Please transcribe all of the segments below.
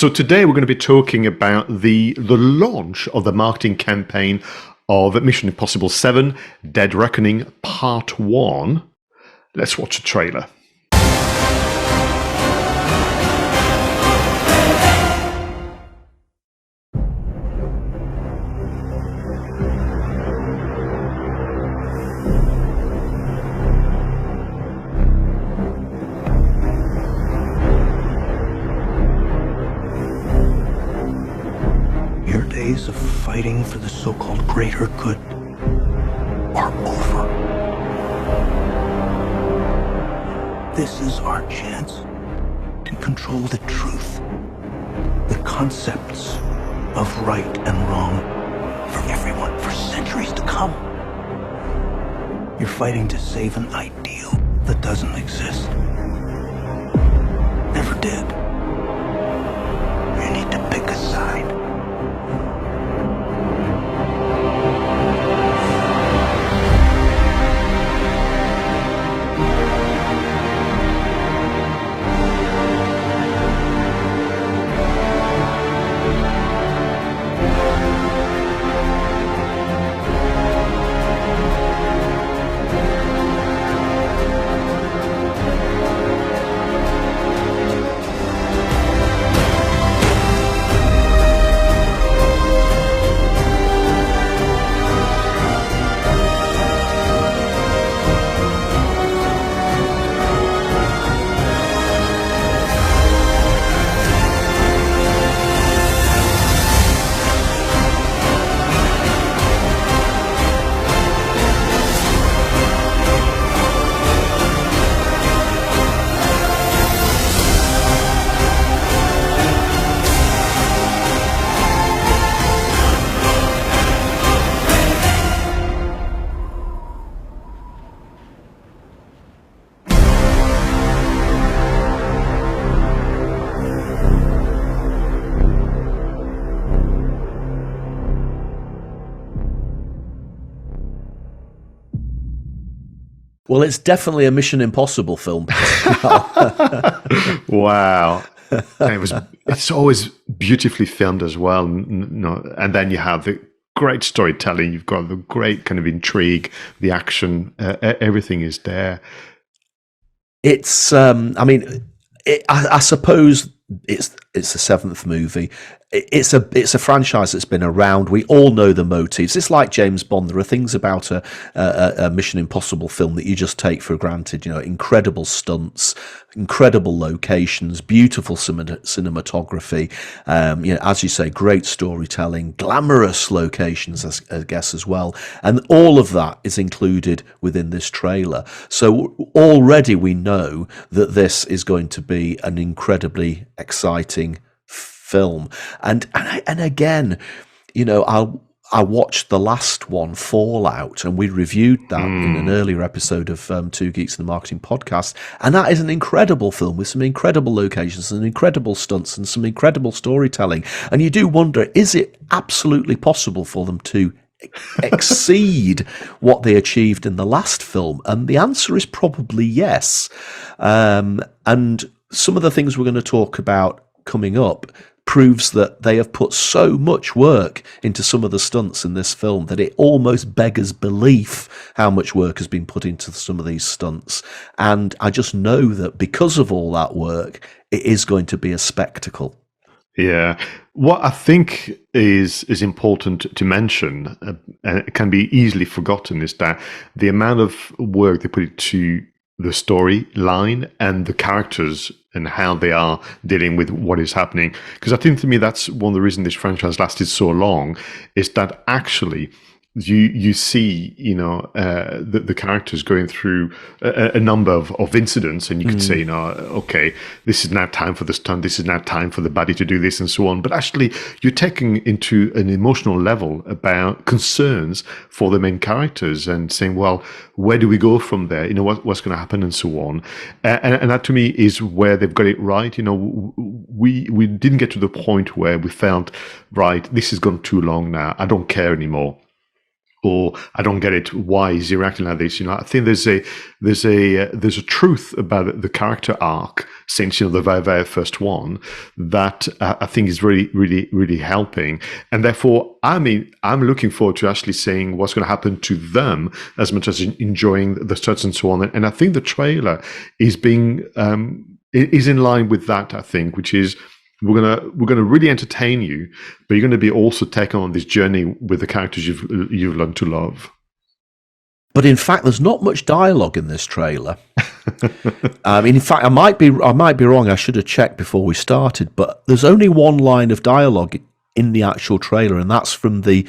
So today we're going to be talking about the launch of the marketing campaign of Mission Impossible 7 Dead Reckoning Part 1. Let's watch the trailer. Your days of fighting for the so-called greater good are over. This is our chance to control the truth, the concepts of right and wrong for everyone for centuries to come. You're fighting to save an ideal that doesn't exist. Never did. You need to pick a side. Well, it's definitely a Mission Impossible film. Wow. It's always beautifully filmed as well. And then you have the great storytelling. You've got the great kind of intrigue, the action. Everything is there. It's, I suppose it's the seventh movie. It's a franchise that's been around. We all know the motives. It's like James Bond. There are things about a Mission Impossible film that you just take for granted. You know, incredible stunts, incredible locations, beautiful cinematography. As you say, great storytelling, glamorous locations, I guess, as well. And all of that is included within this trailer. So already we know that this is going to be an incredibly exciting film. And again, you know, I watched the last one, Fallout, and we reviewed that in an earlier episode of Two Geeks in the Marketing podcast. And that is an incredible film with some incredible locations and incredible stunts and some incredible storytelling. And you do wonder, is it absolutely possible for them to exceed what they achieved in the last film? And the answer is probably yes. And some of the things we're going to talk about coming up proves that they have put so much work into some of the stunts in this film that it almost beggars belief how much work has been put into some of these stunts. And I just know that because of all that work, it is going to be a spectacle. Yeah. What I think is important to mention, and it can be easily forgotten, is that the amount of work they put into the storyline and the characters and how they are dealing with what is happening. Because I think, to me, that's one of the reasons this franchise lasted so long, is that actually you see, you know, the characters going through a number of incidents, and you could say, you know, okay, this is now time for the stunt, this is now time for the baddie to do this, and so on. But actually, you're taking into an emotional level about concerns for the main characters and saying, well, where do we go from there? You know, what's going to happen, and so on. And that, to me, is where they've got it right. You know, we didn't get to the point where we felt, right, this has gone too long now, I don't care anymore. or I don't get it. Why is he reacting like this? I think there's a truth about the character arc since the very very first one that I think is really really really helping, and therefore I'm looking forward to actually seeing what's going to happen to them as much as enjoying the stunts and so on. And I think the trailer is being is in line with that. I think, which is. We're gonna really entertain you, but you're gonna be also taken on this journey with the characters you've learned to love. But in fact, there's not much dialogue in this trailer. In fact, I might be wrong. I should have checked before we started. But there's only one line of dialogue in the actual trailer, and that's from the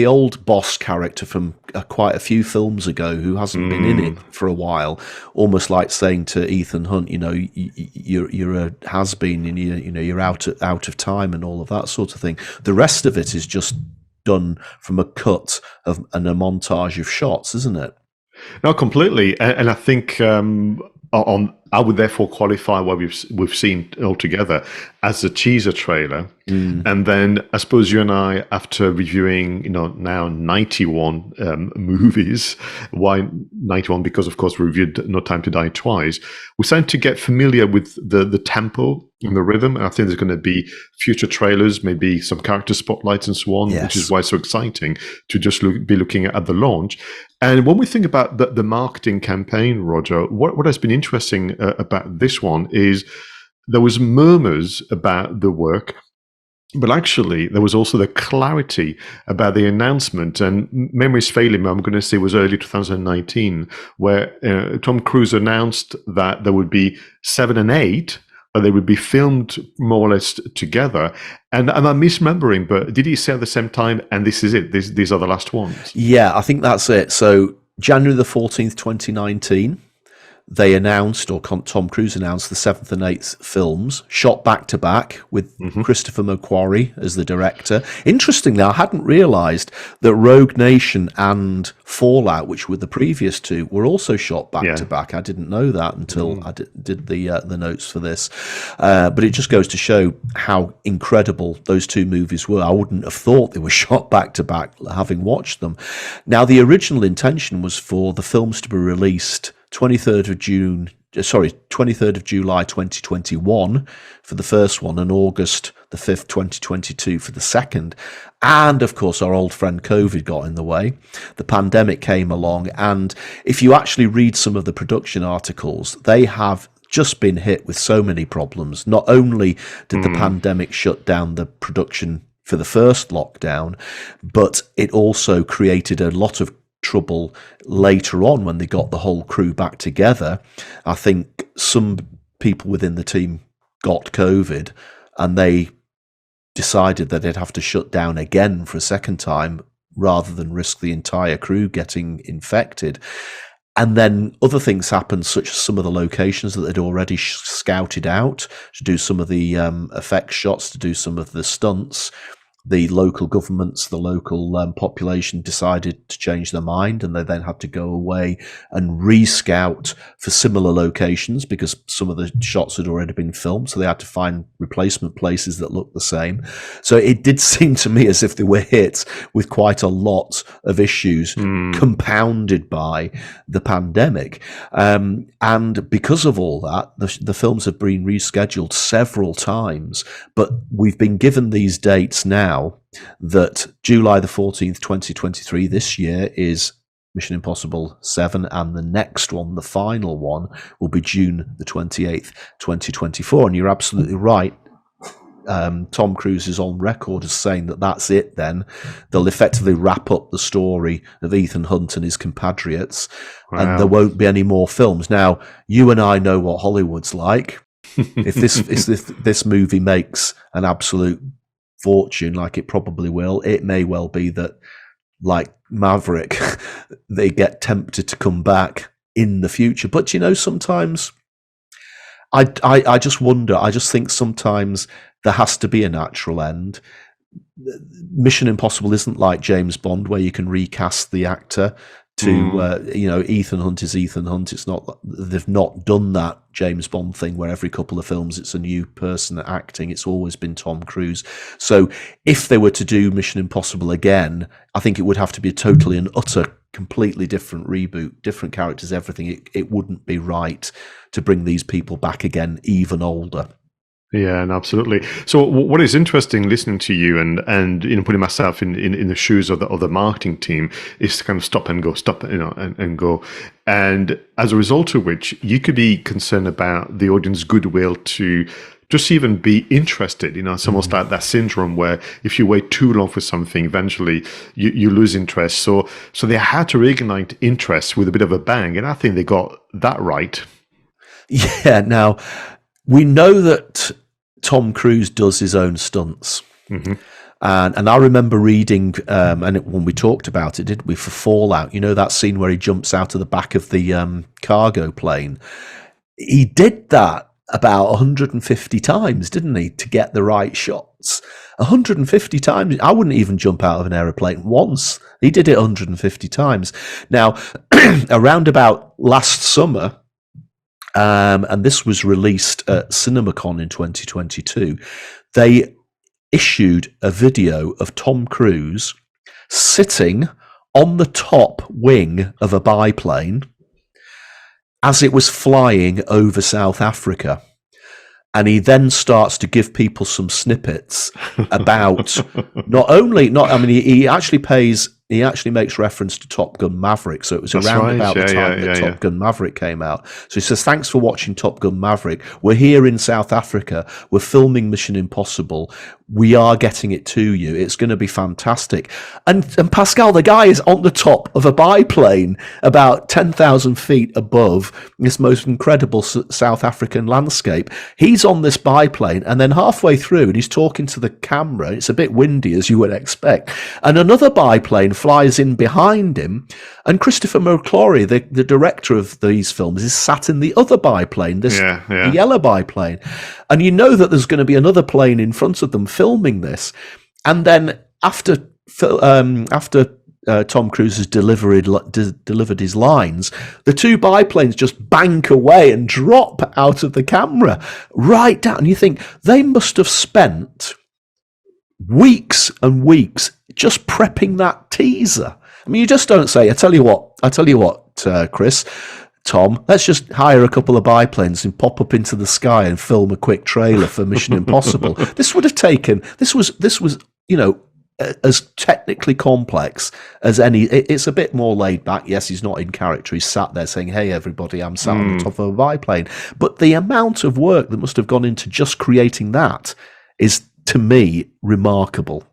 old boss character from quite a few films ago, who hasn't been in it for a while, almost like saying to Ethan Hunt, you're a has-been, and you're out of time, and all of that sort of thing. The rest of it is just done from a cut of and a montage of shots, isn't it? No, completely, and I think I would therefore qualify what we've seen altogether as a teaser trailer, and then I suppose you and I, after reviewing now 91 movies, why 91? Because of course we reviewed No Time to Die twice. We're starting to get familiar with the tempo and the rhythm, and I think there's going to be future trailers, maybe some character spotlights and so on, which is why it's so exciting to just be looking at the launch. And when we think about the marketing campaign, Roger, what has been interesting about this one is there was murmurs about the work, but actually there was also the clarity about the announcement. And memory's failing me, I'm going to say it was early 2019, where Tom Cruise announced that there would be 7 and 8, but they would be filmed more or less together. And am I misremembering, but did he say at the same time, and this is it, these are the last ones? Yeah, I think that's it. So January the 14th, 2019, they announced, or Tom Cruise announced, the 7th and 8th films, shot back-to-back with Christopher McQuarrie as the director. Interestingly, I hadn't realised that Rogue Nation and Fallout, which were the previous two, were also shot back-to-back. I didn't know that until I did the notes for this. But it just goes to show how incredible those two movies were. I wouldn't have thought they were shot back-to-back, having watched them. Now, the original intention was for the films to be released 23rd of July 2021 for the first one, and August the 5th, 2022 for the second. And of course, our old friend COVID got in the way. The pandemic came along, and if you actually read some of the production articles, they have just been hit with so many problems. Not only did the pandemic shut down the production for the first lockdown, but it also created a lot of trouble later on when they got the whole crew back together. I think some people within the team got COVID, and they decided that they'd have to shut down again for a second time rather than risk the entire crew getting infected. And then other things happened, such as some of the locations that they'd already scouted out to do some of the effects shots, to do some of the stunts. The local governments, the local population decided to change their mind, and they then had to go away and re-scout for similar locations because some of the shots had already been filmed. So they had to find replacement places that looked the same. So it did seem to me as if they were hit with quite a lot of issues compounded by the pandemic. And because of all that, the films have been rescheduled several times, but we've been given these dates now that July the 14th, 2023, this year, is Mission Impossible 7, and the next one, the final one, will be June the 28th, 2024. And you're absolutely right. Tom Cruise is on record as saying that that's it then. They'll effectively wrap up the story of Ethan Hunt and his compatriots, and there won't be any more films. Now, you and I know what Hollywood's like. If this movie makes an absolute fortune, like it probably will, it may well be that, like Maverick, they get tempted to come back in the future. But sometimes I just wonder. I just think sometimes there has to be a natural end. Mission Impossible isn't like James Bond, where you can recast the actor to Ethan Hunt is Ethan Hunt. It's not, they've not done that James Bond thing where every couple of films it's a new person acting. It's always been Tom Cruise. So if they were to do Mission Impossible again, I think it would have to be a totally and utter completely different reboot, different characters, everything. It wouldn't be right to bring these people back again, even older. Yeah, and absolutely. So, what is interesting listening to you and putting myself in the shoes of the marketing team is to kind of stop and go, and go, and as a result of which, you could be concerned about the audience goodwill to just even be interested. It's almost like that syndrome where if you wait too long for something, eventually you lose interest. So they had to reignite interest with a bit of a bang, and I think they got that right. Yeah. Now, we know that Tom Cruise does his own stunts. Mm-hmm. And I remember reading, when we talked about it, didn't we, for Fallout, that scene where he jumps out of the back of the cargo plane. He did that about 150 times, didn't he, to get the right shots? 150 times. I wouldn't even jump out of an aeroplane once. He did it 150 times. Now, around about last summer, and this was released at CinemaCon in 2022, they issued a video of Tom Cruise sitting on the top wing of a biplane as it was flying over South Africa. And he then starts to give people some snippets about he actually makes reference to Top Gun Maverick. So it was around about the time that Top Gun Maverick came out. So he says, thanks for watching Top Gun Maverick. We're here in South Africa. We're filming Mission Impossible. We are getting it to you. It's going to be fantastic. And Pascal, the guy is on the top of a biplane about 10,000 feet above this most incredible South African landscape. He's on this biplane, and then halfway through, and he's talking to the camera. It's a bit windy, as you would expect. And another biplane flies in behind him, and Christopher McClory, the director of these films, is sat in the other biplane, the yellow biplane. And you know that there's going to be another plane in front of them filming this. And then after Tom Cruise has delivered his lines, the two biplanes just bank away and drop out of the camera right down. And you think they must have spent weeks and weeks just prepping that teaser. I mean, you just don't say, I tell you what, Chris, Tom, let's just hire a couple of biplanes and pop up into the sky and film a quick trailer for Mission Impossible. This was, as technically complex as any. It's a bit more laid back. Yes, he's not in character. He's sat there saying, hey, everybody, I'm sat on the top of a biplane. But the amount of work that must have gone into just creating that is, to me, remarkable.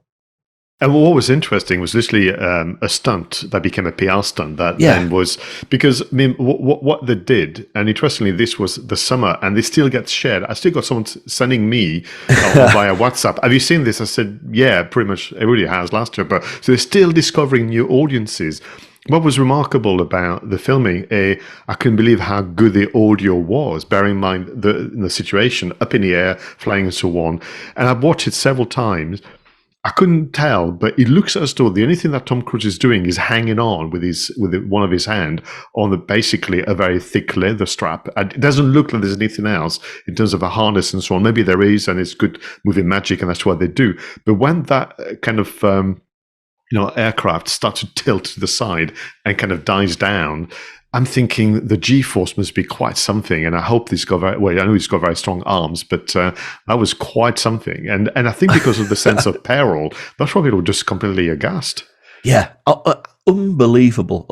And what was interesting was literally a stunt that became a PR stunt that then was, because I mean, what they did, and interestingly, this was the summer, and this still gets shared. I still got someone sending me via WhatsApp, have you seen this? I said, yeah, pretty much everybody has last year. But so they're still discovering new audiences. What was remarkable about the filming, I couldn't believe how good the audio was, bearing in mind the situation, up in the air, flying and so on. And I've watched it several times. I couldn't tell, but it looks as though the only thing that Tom Cruise is doing is hanging on with one of his hand on basically a very thick leather strap. And it doesn't look like there's anything else in terms of a harness and so on. Maybe there is, and it's good moving magic, and that's what they do. But when that kind of aircraft starts to tilt to the side and kind of dies down, I'm thinking the G-force must be quite something, and I hope I know he's got very strong arms, but that was quite something. And I think because of the sense of peril, that's why people were just completely aghast. Yeah, unbelievable.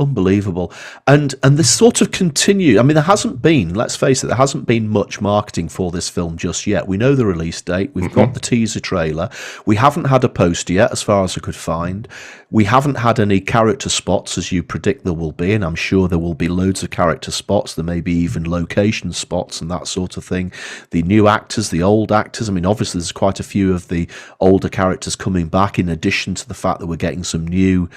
And this sort of continued. I mean, there hasn't been, let's face it, there hasn't been much marketing for this film just yet. We know the release date. We've got the teaser trailer. We haven't had a poster yet, as far as I could find. We haven't had any character spots, as you predict there will be, and I'm sure there will be loads of character spots. There may be even location spots and that sort of thing. The new actors, the old actors. I mean, obviously, there's quite a few of the older characters coming back, in addition to the fact that we're getting some new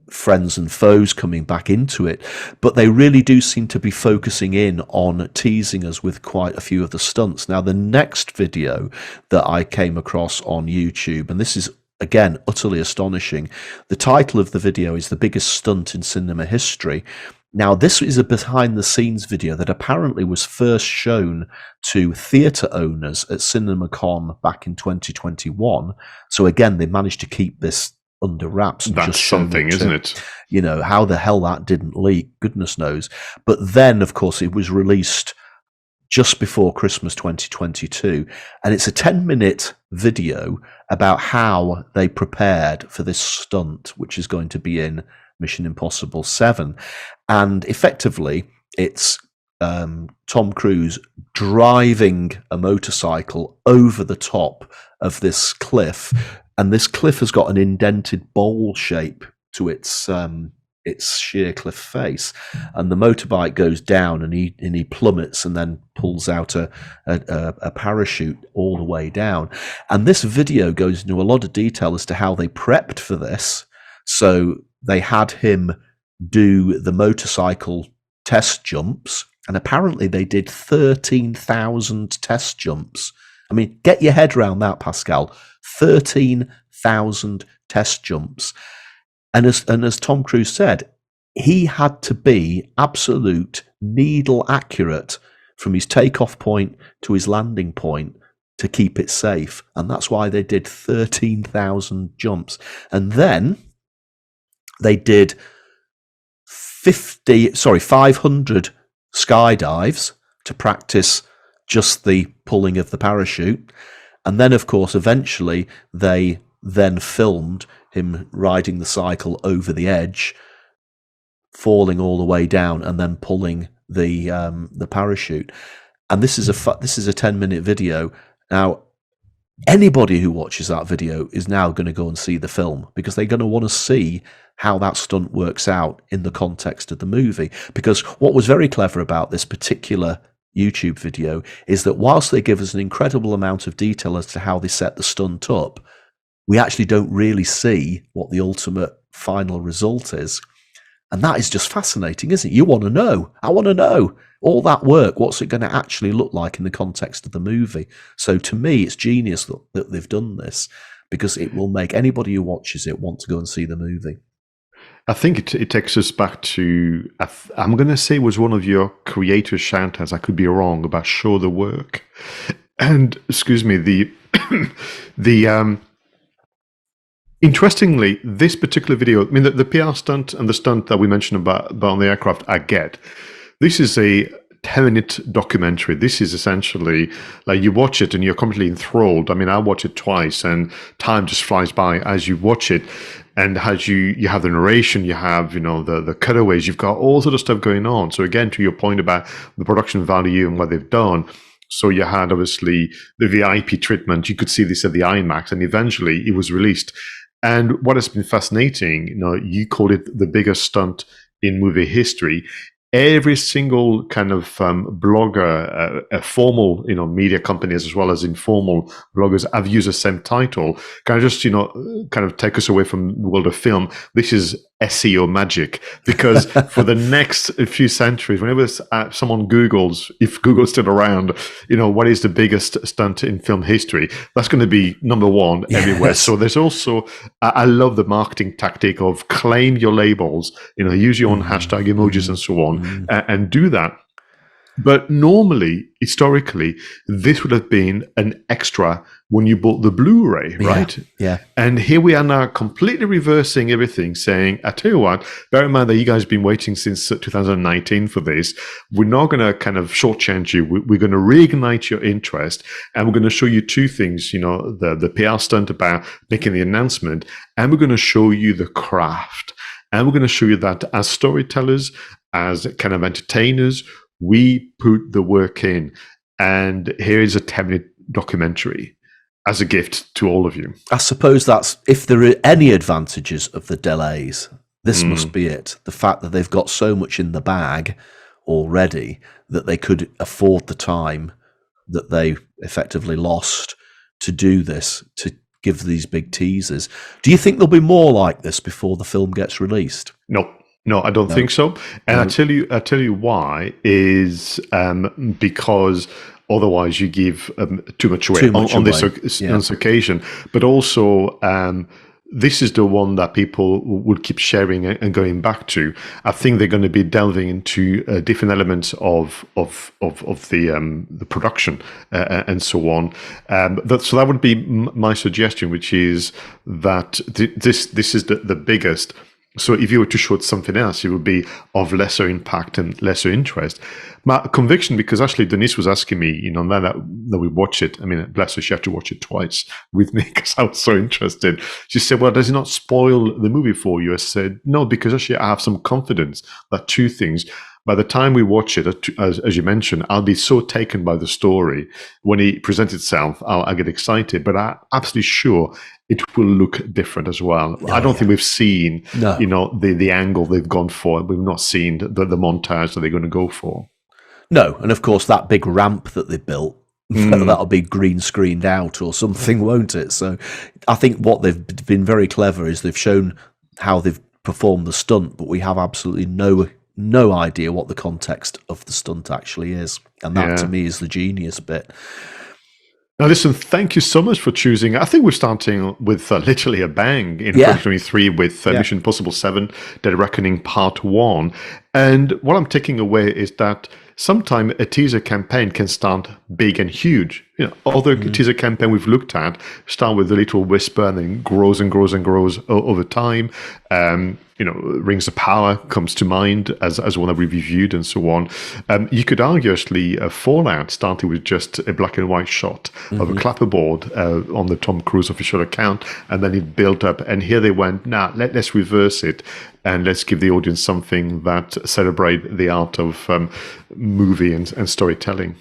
friends and foes coming back into it. But they really do seem to be focusing in on teasing us with quite a few of the stunts. Now, the next video that I came across on YouTube, and this is again, utterly astonishing. The title of the video is The Biggest Stunt in Cinema History. Now, this is a behind-the-scenes video that apparently was first shown to theatre owners at CinemaCon back in 2021. So again, they managed to keep this under wraps. And That's just something, isn't it? You know, how the hell that didn't leak, goodness knows. But then, of course, it was released just before Christmas 2022. And it's a 10-minute video about how they prepared for this stunt, which is going to be in Mission Impossible 7. And effectively, it's Tom Cruise driving a motorcycle over the top of this cliff. And this cliff has got an indented bowl shape to its sheer cliff face, and the motorbike goes down, and he plummets and then pulls out a parachute all the way down. And this video goes into a lot of detail as to how they prepped for this. So they had him do the motorcycle test jumps, and apparently they did 13,000 test jumps. I mean, get your head around that, Pascal. 13,000 test jumps. And as Tom Cruise said, he had to be absolute needle accurate from his takeoff point to his landing point to keep it safe. And that's why they did 13,000 jumps. And then they did 500 skydives to practice just the pulling of the parachute. And then, of course, eventually they then filmed him riding the cycle over the edge, falling all the way down, and then pulling the parachute. And this is a 10-minute video. Now, anybody who watches that video is now going to go and see the film, because they're going to want to see how that stunt works out in the context of the movie. Because what was very clever about this particular YouTube video is that whilst they give us an incredible amount of detail as to how they set the stunt up, we actually don't really see what the ultimate final result is. And that is just fascinating, isn't it? You want to know. I want to know. All that work, what's it going to actually look like in the context of the movie? So to me, it's genius that they've done this, because it will make anybody who watches it want to go and see the movie. I think it takes us back to, I'm going to say it was one of your creator shout-outs, I could be wrong, about show the work. And, excuse me, interestingly, this particular video, I mean, the PR stunt and the stunt that we mentioned about on the aircraft, I get. This is a 10-minute documentary. This is essentially, like, you watch it and you're completely enthralled. I mean, I watched it twice and time just flies by as you watch it. And as you have the narration, you have, the cutaways, you've got all sort of stuff going on. So again, to your point about the production value and what they've done, so you had obviously the VIP treatment. You could see this at the IMAX, and eventually it was released. And what has been fascinating, you called it the biggest stunt in movie history. Every single kind of blogger, formal, media companies as well as informal bloggers have used the same title. Can I just, kind of take us away from the world of film? This is SEO magic, because for the next few centuries, whenever someone Googles, if Google's still around, what is the biggest stunt in film history, that's going to be number one everywhere. Yes. So there's also, I love the marketing tactic of claim your labels, use your own hashtag emojis and so on, and do that. But normally, historically, this would have been an extra when you bought the Blu-ray, right? Yeah. And here we are now completely reversing everything, saying, I tell you what, bear in mind that you guys have been waiting since 2019 for this. We're not going to kind of shortchange you. We're going to reignite your interest, and we're going to show you two things, the PR stunt about making the announcement, and we're going to show you the craft. And we're going to show you that as storytellers, as kind of entertainers, we put the work in. And here is a 10-minute documentary as a gift to all of you. I suppose that's, if there are any advantages of the delays, this must be it. The fact that they've got so much in the bag already that they could afford the time that they effectively lost to do this, to give these big teasers. Do you think there'll be more like this before the film gets released? No. No, I don't No. think so. And No. I tell you why is because otherwise you give too much away Too much on this away. Yeah. on this occasion. But also, this is the one that people would keep sharing and going back to. I think they're going to be delving into different elements of the production and so on. So that would be my suggestion, which is that this is the biggest. So if you were to shoot something else, it would be of lesser impact and lesser interest. My conviction, because actually Denise was asking me, that we watch it. I mean, bless her, she had to watch it twice with me because I was so interested. She said, well, does it not spoil the movie for you? I said, no, because actually I have some confidence that two things. By the time we watch it, as you mentioned, I'll be so taken by the story. When it presents itself, I'll get excited, but I'm absolutely sure it will look different as well. I don't think we've seen, the angle they've gone for. We've not seen the montage that they're going to go for. No, and of course that big ramp that they built, that'll be green screened out or something, won't it? So I think what they've been very clever is they've shown how they've performed the stunt, but we have absolutely no idea what the context of the stunt actually is. And that to me is the genius bit. Now, listen, thank you so much for choosing. I think we're starting with literally a bang in 2023 with Mission Impossible 7, Dead Reckoning Part 1. And what I'm taking away is that sometimes a teaser campaign can start big and huge. Other teaser campaign we've looked at start with a little whisper and then grows and grows and grows over time. Rings of Power comes to mind as one that we've reviewed and so on. You could argue actually Fallout started with just a black and white shot of a clapperboard on the Tom Cruise official account, and then it built up. And here they went, let's reverse it and let's give the audience something that celebrate the art of movie and storytelling.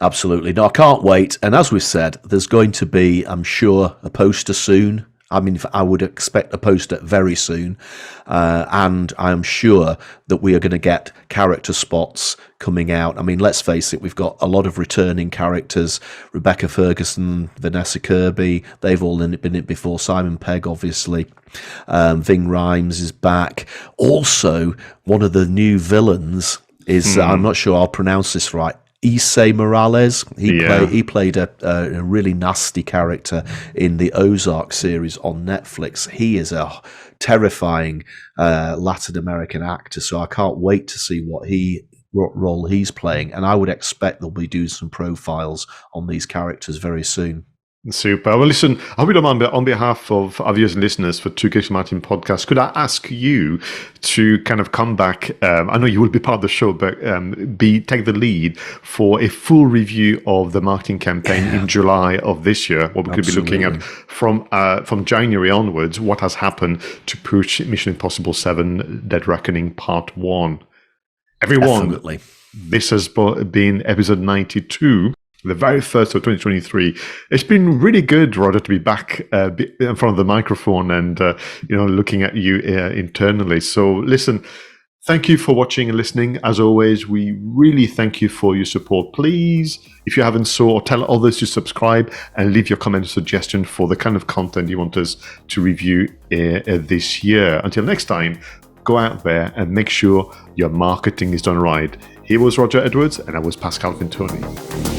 Absolutely. No, I can't wait. And as we've said, there's going to be, I'm sure, a poster soon. I mean, I would expect a poster very soon. And I'm sure that we are going to get character spots coming out. I mean, let's face it, we've got a lot of returning characters. Rebecca Ferguson, Vanessa Kirby, they've all been in it before. Simon Pegg, obviously. Ving Rhames is back. Also, one of the new villains is, I'm not sure I'll pronounce this right, Issei Morales. He played a really nasty character in the Ozark series on Netflix. He is a terrifying Latin American actor, so I can't wait to see what role he's playing. And I would expect they'll be doing some profiles on these characters very soon. Super. Well, listen, I hope you don't mind, but on behalf of our viewers and listeners for Two Case Martin podcast, could I ask you to kind of come back? I know you will be part of the show, but take the lead for a full review of the marketing campaign in July of this year. What we could be looking at from January onwards, what has happened to push Mission Impossible 7 Dead Reckoning Part 1. Everyone, Definitely. This has been episode 92. The very first of 2023. It's been really good, Roger, to be back in front of the microphone and looking at you internally. So, listen, thank you for watching and listening. As always, we really thank you for your support. Please, if you haven't so, tell others to subscribe and leave your comment or suggestion for the kind of content you want us to review this year. Until next time, go out there and make sure your marketing is done right. Here was Roger Edwards, and I was Pascal Fintoni.